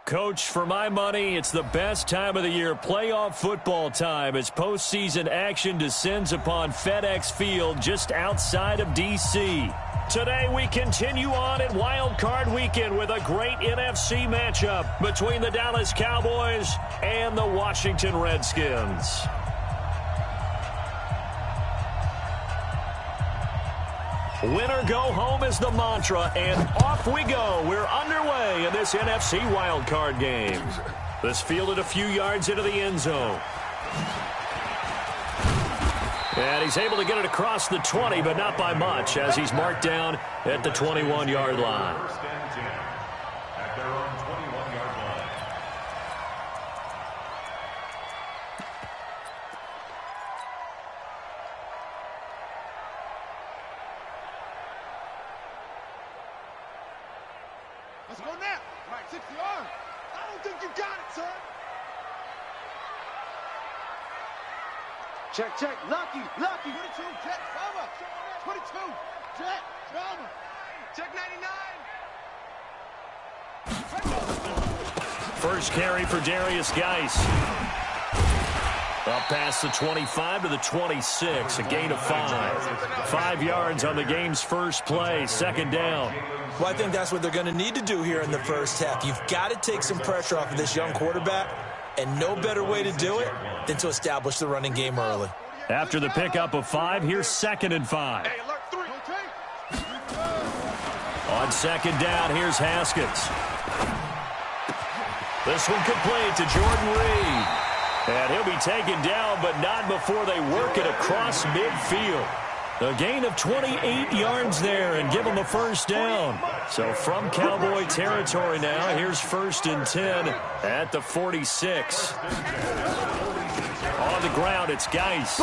Coach, for my money, it's the best time of the year, playoff football time, as postseason action descends upon FedEx Field just outside of D.C. Today, we continue on in Wild Card Weekend with a great NFC matchup between the Dallas Cowboys and the Washington Redskins. Winner go home is the mantra, and off we go. We're underway in this NFC wildcard game. This fielded a few yards into the end zone. And he's able to get it across the 20, but not by much, as he's marked down at the 21-yard line. Let's go now. Right, 60 yards. I don't think you got it, son. Check, check. Lucky. 22, Jet, cover. 22, Jet, cover. Check 99. First carry for Darius Geis. Up past the 25 to the 26, a gain of 5. 5 yards on the game's first play, second down. Well, I think that's what they're going to need to do here in the first half. You've got to take some pressure off of this young quarterback, and no better way to do it than to establish the running game early. After the pickup of 5, here's 2nd and 5. On second down, here's Haskins. This one complete to Jordan Reed. And he'll be taken down, but not before they work it across midfield. A gain of 28 yards there and give them a first down. So from Cowboy territory now, here's 1st and 10 at the 46. On the ground, it's Geis.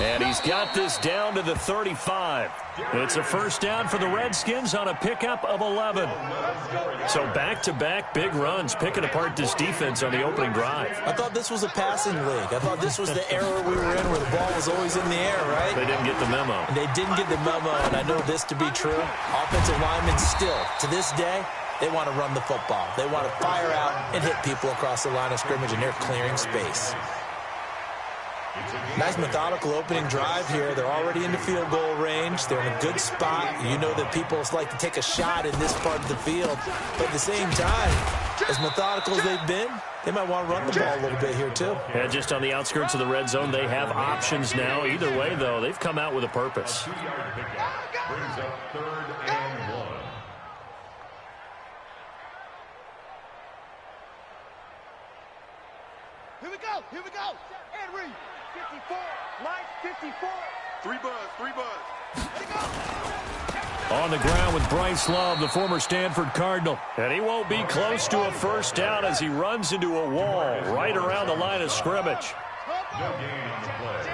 And he's got this down to the 35. It's a first down for the Redskins on a pickup of 11. So back-to-back big runs, picking apart this defense on the opening drive. I thought this was a passing league. I thought this was the era we were in where the ball was always in the air, right? They didn't get the memo. They didn't get the memo, and I know this to be true. Offensive linemen still, to this day, they want to run the football. They want to fire out and hit people across the line of scrimmage, and they're clearing space. Nice methodical opening drive here. They're already in the field goal range. They're in a good spot. You know that people like to take a shot in this part of the field. But at the same time, as methodical as they've been, they might want to run the ball a little bit here too. Yeah, just on the outskirts of the red zone, they have options now. Either way, though, they've come out with a purpose. Brings up 3rd and 1. Here we go. And Reed. 54. Mike, 54. 3 buzz. Let it go. On the ground with Bryce Love, the former Stanford Cardinal. And he won't be close to a first down as he runs into a wall right around the line of scrimmage. No gain on the play.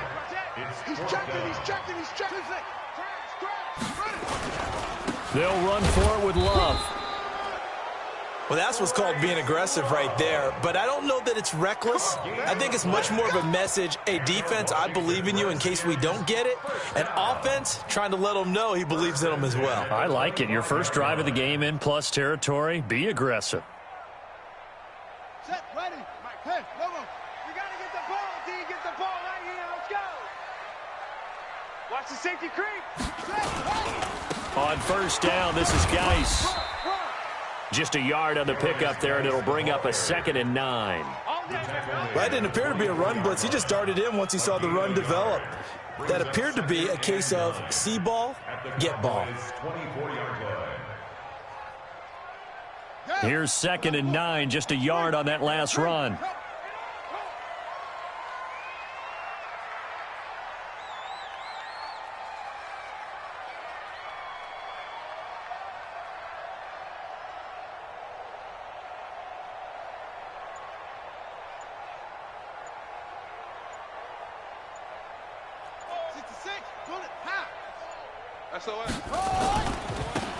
He's checking. They'll run for it with Love. Well, that's what's called being aggressive right there. But I don't know that it's reckless. I think it's much more of a message. Hey, defense, I believe in you in case we don't get it. And offense, trying to let him know he believes in them as well. I like it. Your first drive of the game in plus territory. Be aggressive. Set, ready. Hey, Lobo. You got to get the ball, D. Get the ball right here. Let's go. Watch the safety creep. Set, ready. On first down, this is Geis. Just a yard on the pickup there, and it'll bring up a 2nd and 9. That didn't appear to be a run blitz. He just darted in once he saw the run develop. That appeared to be a case of see ball, get ball. Here's 2nd and 9, just a yard on that last run.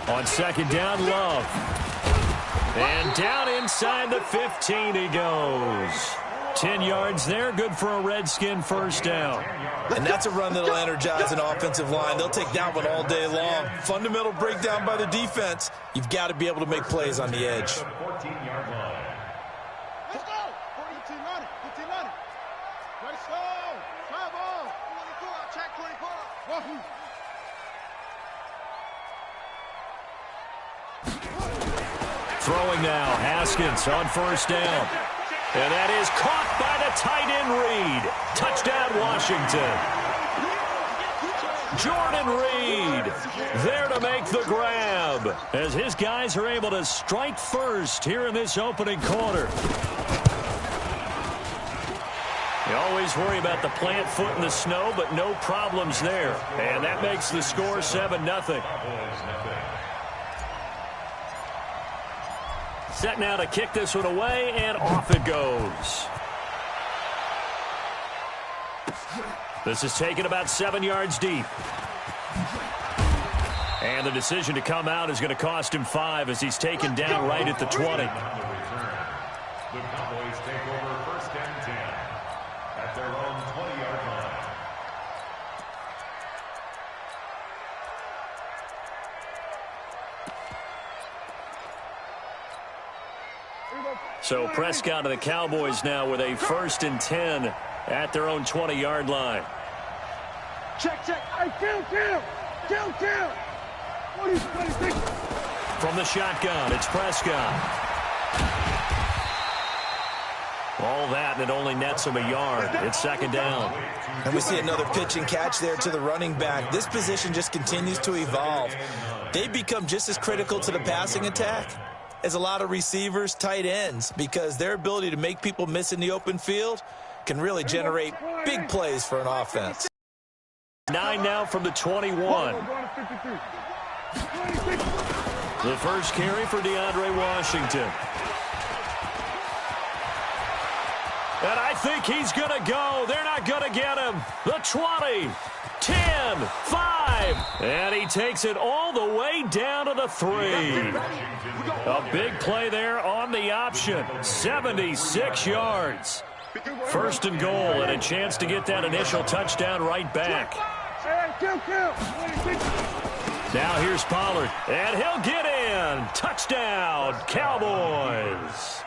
On second down, Love. And down inside the 15 he goes. 10 yards there, good for a Redskin first down. And that's a run that'll energize an offensive line. They'll take that one all day long. Fundamental breakdown by the defense. You've got to be able to make plays on the edge. Let's go. 15-money. 15-money. Let's go. Travel. 24. Check 24. Wahoo. Throwing now, Haskins on first down. And that is caught by the tight end Reed. Touchdown, Washington. Jordan Reed there to make the grab as his guys are able to strike first here in this opening quarter. You always worry about the plant foot in the snow, but no problems there. And that makes the score 7-0. Set now to kick this one away, and off it goes. This is taken about 7 yards deep. And the decision to come out is going to cost him 5 as he's taken down right at the 20. The Cowboys take over first and 10 at their own 20-yard line. So Prescott and the Cowboys now with a 1st and 10 at their own 20-yard line. Check. Hey, kill. What do you think? From the shotgun, it's Prescott. All that, and it only nets him a yard. It's 2nd down. And we see another pitch and catch there to the running back. This position just continues to evolve. They become just as critical to the passing attack as a lot of receivers, tight ends, because their ability to make people miss in the open field can really generate big plays for an offense. 9 now from the 21. The first carry for DeAndre Washington. And I think he's going to go. They're not going to get him. The 20, 10, 5. And he takes it all the way down to the 3. A big play there on the option. 76 yards. 1st and goal and a chance to get that initial touchdown right back. Now here's Pollard, and he'll get in. Touchdown, Cowboys.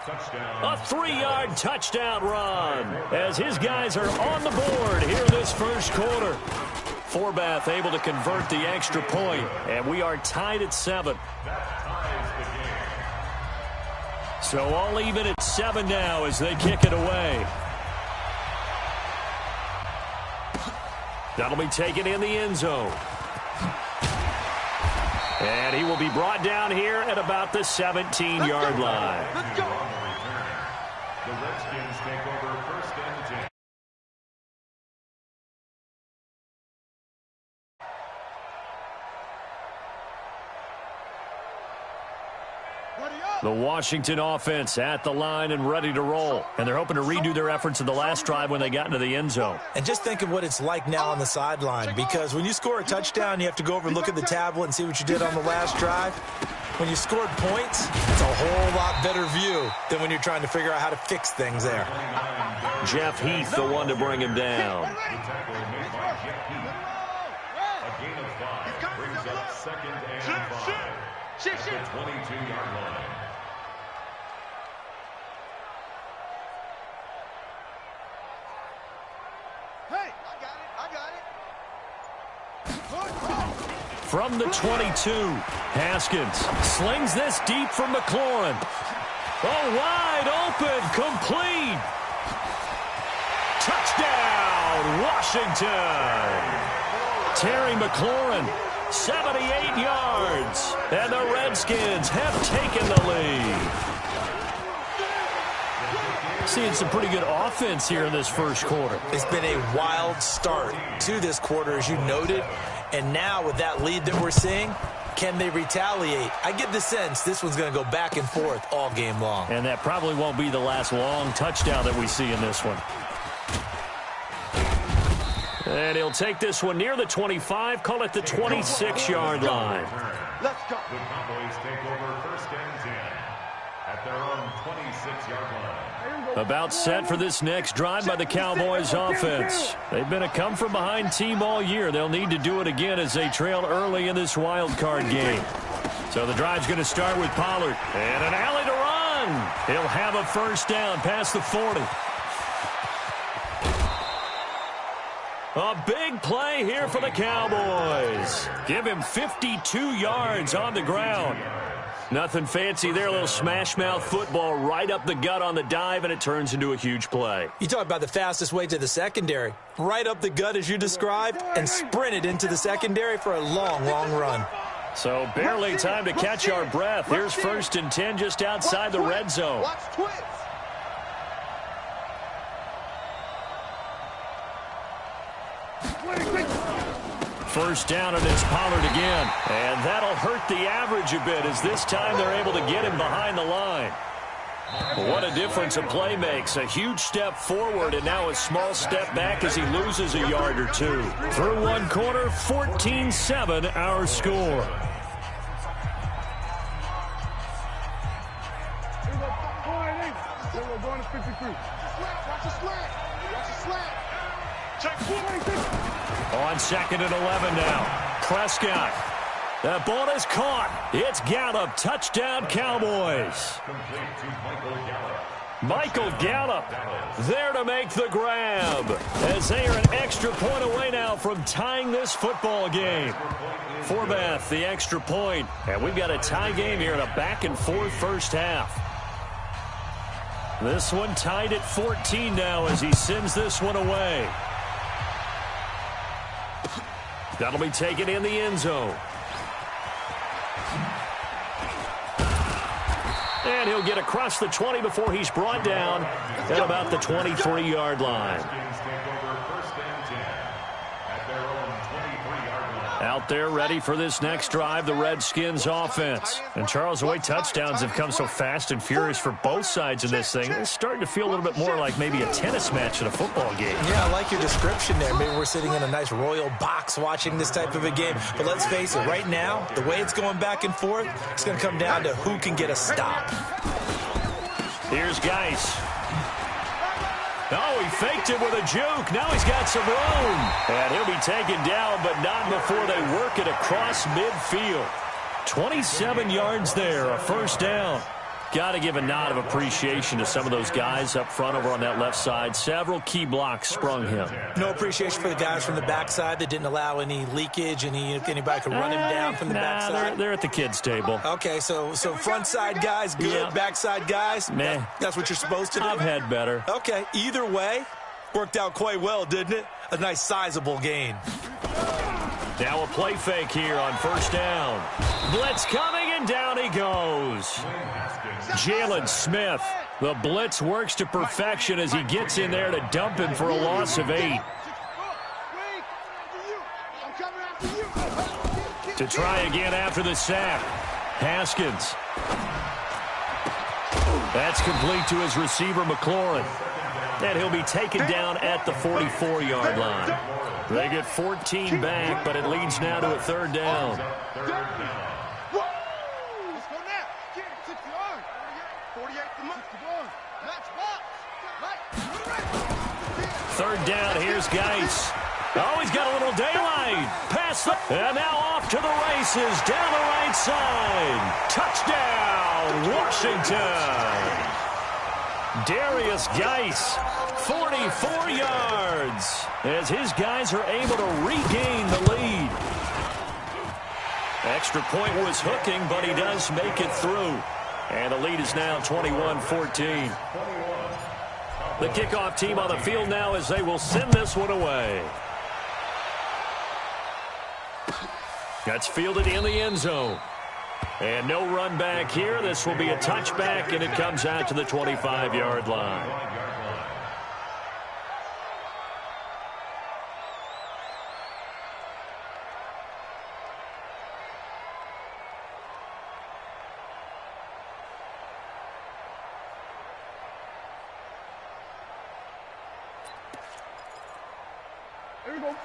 A 3-yard touchdown run as his guys are on the board here in this first quarter. Forbath able to convert the extra point, and we are tied at 7. So all even at 7 now as they kick it away. That'll be taken in the end zone. And he will be brought down here at about the 17-yard line. Let's go. The Redskins take over first and 10. The Washington offense at the line and ready to roll. And they're hoping to redo their efforts in the last drive when they got into the end zone. And just think of what it's like now on the sideline, because when you score a touchdown, you have to go over and look at the tablet and see what you did on the last drive. When you scored points, it's a whole lot better view than when you're trying to figure out how to fix things there. Jeff Heath, the one to bring him down. The tackle made by Jeff Heath. A gain of 5 brings up 2nd and 5 at the 22-yard line. Hey, I got it. From the 22, Haskins slings this deep from McLaurin. Oh, wide open, complete. Touchdown, Washington. Terry McLaurin, 78 yards. And the Redskins have taken the lead. Seeing some pretty good offense here in this first quarter. It's been a wild start to this quarter, as you noted. And now with that lead that we're seeing, can they retaliate? I get the sense this one's going to go back and forth all game long. And that probably won't be the last long touchdown that we see in this one. And he'll take this one near the 25, call it the 26-yard line. Let's go. The Cowboys take over first and 10 at their own 26-yard line. About set for this next drive by the Cowboys offense. They've been a come-from-behind team all year. They'll need to do it again as they trail early in this wild card game. So the drive's going to start with Pollard. And an alley to run. He'll have a first down past the 40. A big play here for the Cowboys. Give him 52 yards on the ground. Nothing fancy there. A little smash-mouth football right up the gut on the dive, and it turns into a huge play. You talk about the fastest way to the secondary. Right up the gut as you described and sprinted into the secondary for a long, long run. So barely time to catch our breath. Here's 1st and 10 just outside the red zone. Watch twist. First down, and it's Pollard again. And that'll hurt the average a bit as this time they're able to get him behind the line. What a difference a play makes. A huge step forward and now a small step back as he loses a yard or two. Through one quarter, 14-7 our score. On 2nd and 11 now. Prescott. That ball is caught. It's Gallup. Touchdown, Cowboys. Michael Gallup there to make the grab as they are an extra point away now from tying this football game. Forbath, the extra point. And we've got a tie game here in a back-and-forth first half. This one tied at 14 now as he sends this one away. That'll be taken in the end zone. And he'll get across the 20 before he's brought down at about the 23-yard line. Out there ready for this next drive, the Redskins offense. And Charles, the way touchdowns have come so fast and furious for both sides of this thing, it's starting to feel a little bit more like maybe a tennis match at a football game. Yeah, I like your description there. Maybe we're sitting in a nice royal box watching this type of a game. But let's face it, right now, the way it's going back and forth, it's going to come down to who can get a stop. Here's Geis. Oh, he faked it with a juke. Now he's got some room. And he'll be taken down, but not before they work it across midfield. 27 yards there, a first down. Got to give a nod of appreciation to some of those guys up front over on that left side. Several key blocks sprung him. No appreciation for the guys from the backside that didn't allow any leakage, anybody could run him down from the backside. They're at the kids' table. Okay, so front side guys good, yeah. Backside guys, meh. That's what you're supposed to do? I've had better. Okay, either way, worked out quite well, didn't it? A nice sizable gain. Now a play fake here on first down. Blitz coming, and down he goes. Jalen Smith. The blitz works to perfection as he gets in there to dump him for a loss of 8. To try again after the sack. Haskins. That's complete to his receiver, McLaurin. And he'll be taken down at the 44-yard line. They get 14 back, but it leads now to a third down. Third down, here's Geis. Oh, he's got a little daylight. Pass the... And now off to the races down the right side. Touchdown, Washington. Darius Geis, 44 yards, as his guys are able to regain the lead. Extra point was hooking, but he does make it through. And the lead is now 21-14. The kickoff team on the field now as they will send this one away. That's fielded in the end zone. And no run back here. This will be a touchback, and it comes out to the 25-yard line.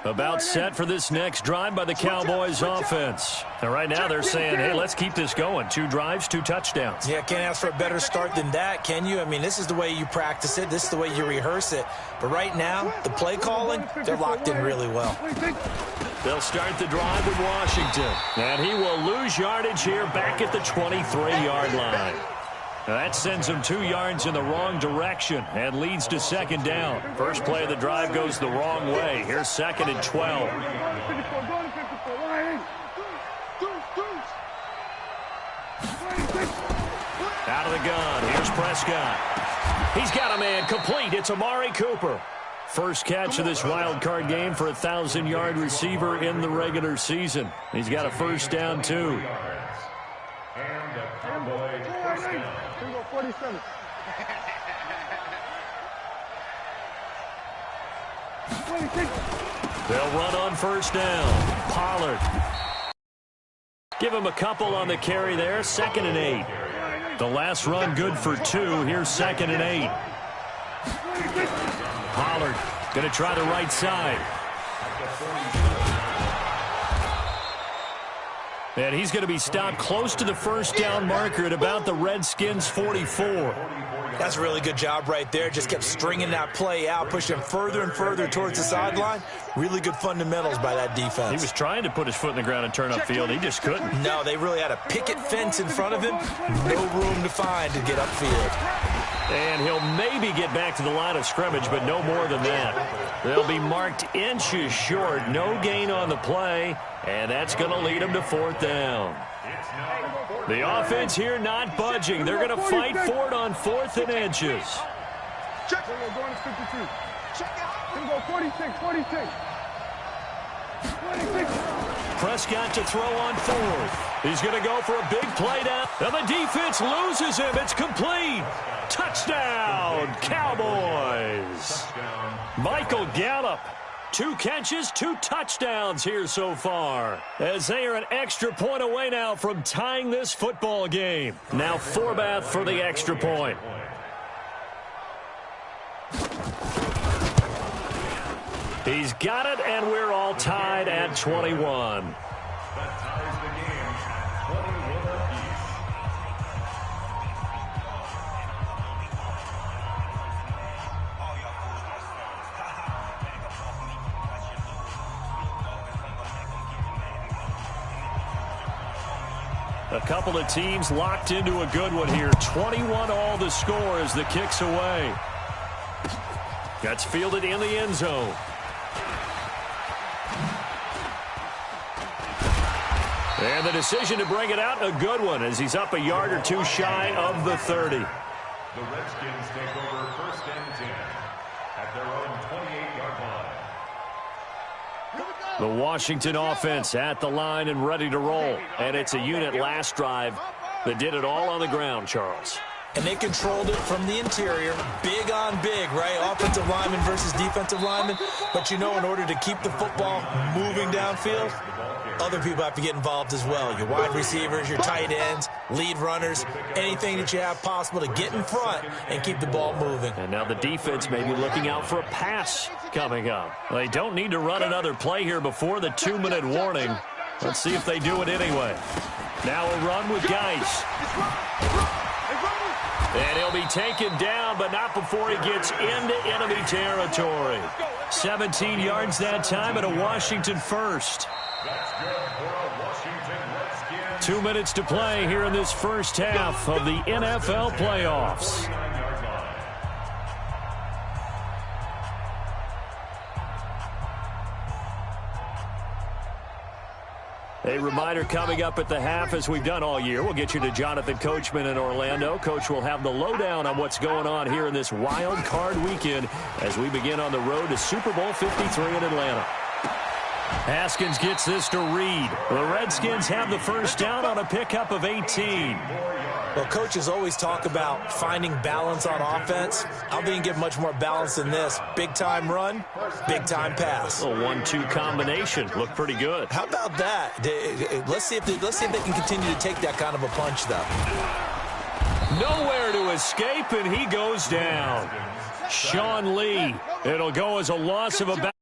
About set for this next drive by the Cowboys offense. And right now they're saying, hey, let's keep this going. 2 drives, 2 touchdowns. Yeah, can't ask for a better start than that, can you? I mean, this is the way you practice it. This is the way you rehearse it. But right now, the play calling, they're locked in really well. They'll start the drive with Washington. And he will lose yardage here back at the 23-yard line. That sends him 2 yards in the wrong direction and leads to second down. First play of the drive goes the wrong way. Here's 2nd and 12. Out of the gun. Here's Prescott. He's got a man complete. It's Amari Cooper. First catch of this wild card game for a 1,000-yard receiver in the regular season. He's got a first down, too. And the Cowboys first down. 47. They'll run on first down. Pollard. Give him a couple on the carry there. 2nd and 8. The last run good for 2. Here's 2nd and 8. Pollard going to try the right side. And he's going to be stopped close to the first down marker at about the Redskins' 44. That's a really good job right there. Just kept stringing that play out, pushing him further and further towards the sideline. Really good fundamentals by that defense. He was trying to put his foot in the ground and turn upfield. He just couldn't. No, they really had a picket fence in front of him. No room to find to get upfield. And he'll maybe get back to the line of scrimmage, but no more than that. They'll be marked inches short. No gain on the play, and that's going to lead them to 4th down. The offense here not budging. They're going to fight for it on 4th and inches. Check. We're going to 52. Check out. We're going 46, 46. 46. Prescott to throw on 4th. He's going to go for a big play down. And the defense loses him. It's complete. Touchdown, Cowboys. Michael Gallup. 2 catches, 2 touchdowns here so far, as they are an extra point away now from tying this football game. Now Forbath for the extra point. He's got it, and we're all tied at 21. That ties the game at 21 apiece. A couple of teams locked into a good one here. 21 all the score as the kick's away. That's fielded in the end zone. And the decision to bring it out, a good one, as he's up a yard or 2 shy of the 30. The Redskins take over 1st and 10 at their own 28-yard line. The Washington offense at the line and ready to roll. And it's a unit last drive that did it all on the ground, Charles. And they controlled it from the interior. Big on big, right? Offensive lineman versus defensive lineman. But, you know, in order to keep the football moving downfield, other people have to get involved as well. Your wide receivers, your tight ends, lead runners, anything that you have possible to get in front and keep the ball moving. And now the defense may be looking out for a pass coming up. They don't need to run another play here before the 2-minute warning. Let's see if they do it anyway. Now a run with Geis. And he'll be taken down, but not before he gets into enemy territory. 17 yards that time and a Washington first. That's good for a Washington Redskins. 2 minutes to play here in this first half of the NFL playoffs. 49-yard line. A reminder coming up at the half, as we've done all year. We'll get you to Jonathan Coachman in Orlando. Coach will have the lowdown on what's going on here in this wild card weekend as we begin on the road to Super Bowl 53 in Atlanta. Haskins gets this to Reed. The Redskins have the first down on a pickup of 18. Well, coaches always talk about finding balance on offense. I didn't get much more balance than this. Big-time run, big-time pass. A 1-2 combination. Looked pretty good. How about that? Let's see if they can continue to take that kind of a punch, though. Nowhere to escape, and he goes down. Sean Lee. It'll go as a loss of about